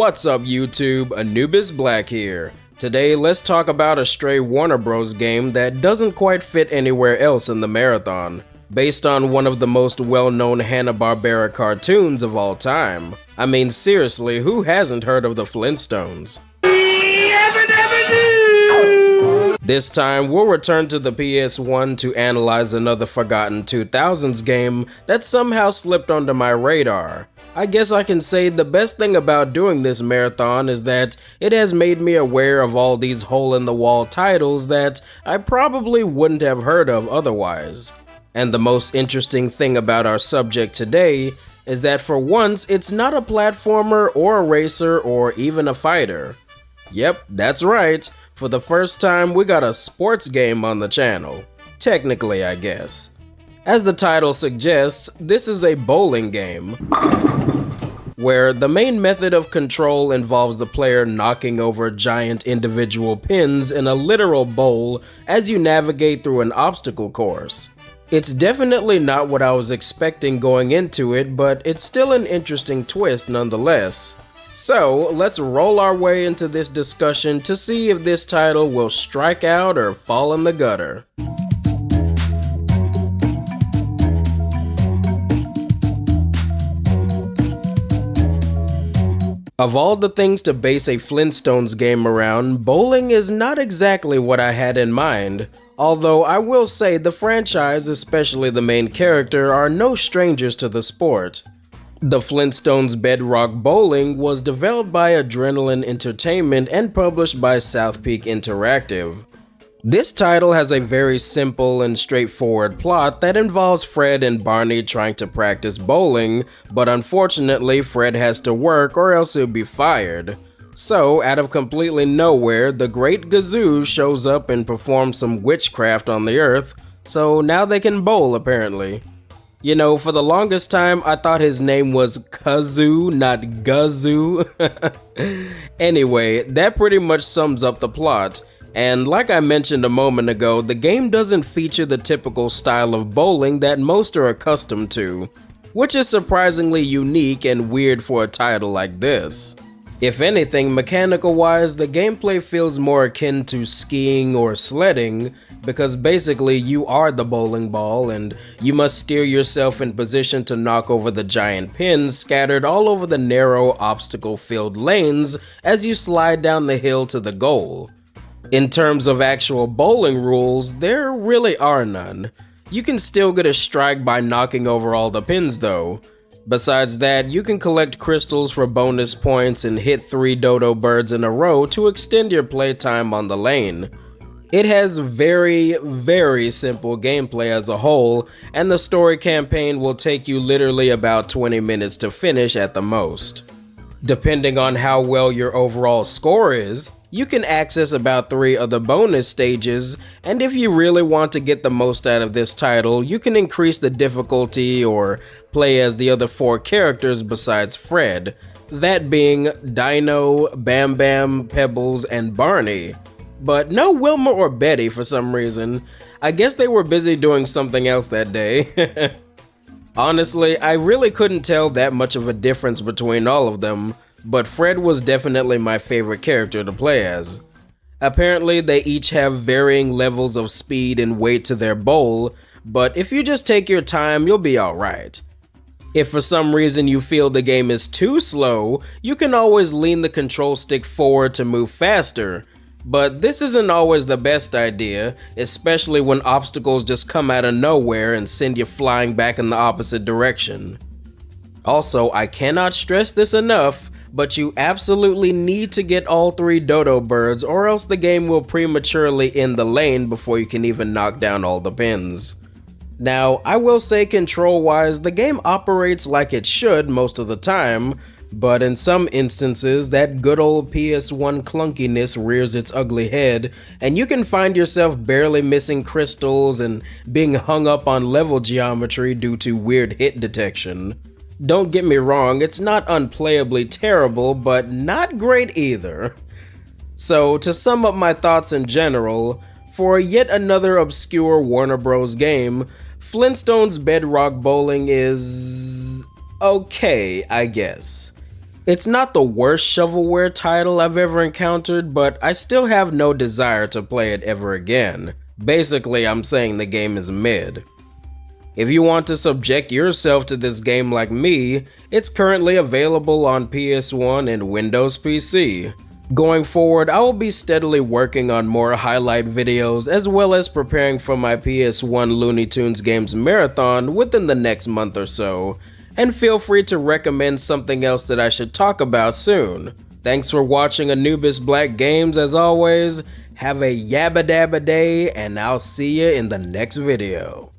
What's up YouTube, Anubis Black here. Today let's talk about a stray Warner Bros. Game that doesn't quite fit anywhere else in the marathon, based on one of the most well-known Hanna-Barbera cartoons of all time. I mean seriously, who hasn't heard of the Flintstones? This time, we'll return to the PS1 to analyze another forgotten 2000s game that somehow slipped onto my radar. I guess I can say the best thing about doing this marathon is that it has made me aware of all these hole-in-the-wall titles that I probably wouldn't have heard of otherwise. And the most interesting thing about our subject today is that for once, it's not a platformer or a racer or even a fighter. Yep, that's right. For the first time, we got a sports game on the channel. Technically, I guess. As the title suggests, this is a bowling game, where the main method of control involves the player knocking over giant individual pins in a literal bowl as you navigate through an obstacle course. It's definitely not what I was expecting going into it, but it's still an interesting twist nonetheless. So, let's roll our way into this discussion to see if this title will strike out or fall in the gutter. Of all the things to base a Flintstones game around, bowling is not exactly what I had in mind. Although I will say the franchise, especially the main character, are no strangers to the sport. The Flintstones Bedrock Bowling was developed by Adrenaline Entertainment and published by South Peak Interactive. This title has a very simple and straightforward plot that involves Fred and Barney trying to practice bowling, but unfortunately Fred has to work or else he'll be fired. So, out of completely nowhere, the Great Gazoo shows up and performs some witchcraft on the earth, so now they can bowl apparently. You know, for the longest time, I thought his name was Kazoo, not Gazoo. Anyway, that pretty much sums up the plot. And like I mentioned a moment ago, the game doesn't feature the typical style of bowling that most are accustomed to, which is surprisingly unique and weird for a title like this. If anything, mechanical-wise, the gameplay feels more akin to skiing or sledding, because basically you are the bowling ball and you must steer yourself in position to knock over the giant pins scattered all over the narrow obstacle-filled lanes as you slide down the hill to the goal. In terms of actual bowling rules, there really are none. You can still get a strike by knocking over all the pins though. Besides that, you can collect crystals for bonus points and hit 3 dodo birds in a row to extend your playtime on the lane. It has very simple gameplay as a whole, and the story campaign will take you literally about 20 minutes to finish at the most. Depending on how well your overall score is, you can access about 3 other bonus stages, and if you really want to get the most out of this title, you can increase the difficulty or play as the other 4 characters besides Fred, that being Dino, Bam Bam, Pebbles, and Barney. But no Wilma or Betty for some reason. I guess they were busy doing something else that day. Honestly, I really couldn't tell that much of a difference between all of them, but Fred was definitely my favorite character to play as. Apparently, they each have varying levels of speed and weight to their bowl, but if you just take your time, you'll be alright. If for some reason you feel the game is too slow, you can always lean the control stick forward to move faster. But this isn't always the best idea, especially when obstacles just come out of nowhere and send you flying back in the opposite direction. Also, I cannot stress this enough, but you absolutely need to get all 3 dodo birds or else the game will prematurely end the lane before you can even knock down all the pins. Now, I will say control-wise, the game operates like it should most of the time, but in some instances, that good old PS1 clunkiness rears its ugly head, and you can find yourself barely missing crystals and being hung up on level geometry due to weird hit detection. Don't get me wrong, it's not unplayably terrible, but not great either. So, to sum up my thoughts in general, for yet another obscure Warner Bros. Game, Flintstones Bedrock Bowling is okay, I guess. It's not the worst shovelware title I've ever encountered, but I still have no desire to play it ever again. Basically, I'm saying the game is mid. If you want to subject yourself to this game like me, it's currently available on PS1 and Windows PC. Going forward, I will be steadily working on more highlight videos as well as preparing for my PS1 Looney Tunes Games Marathon within the next month or so, and feel free to recommend something else that I should talk about soon. Thanks for watching Anubis Black Games as always, have a yabba dabba day, and I'll see you in the next video.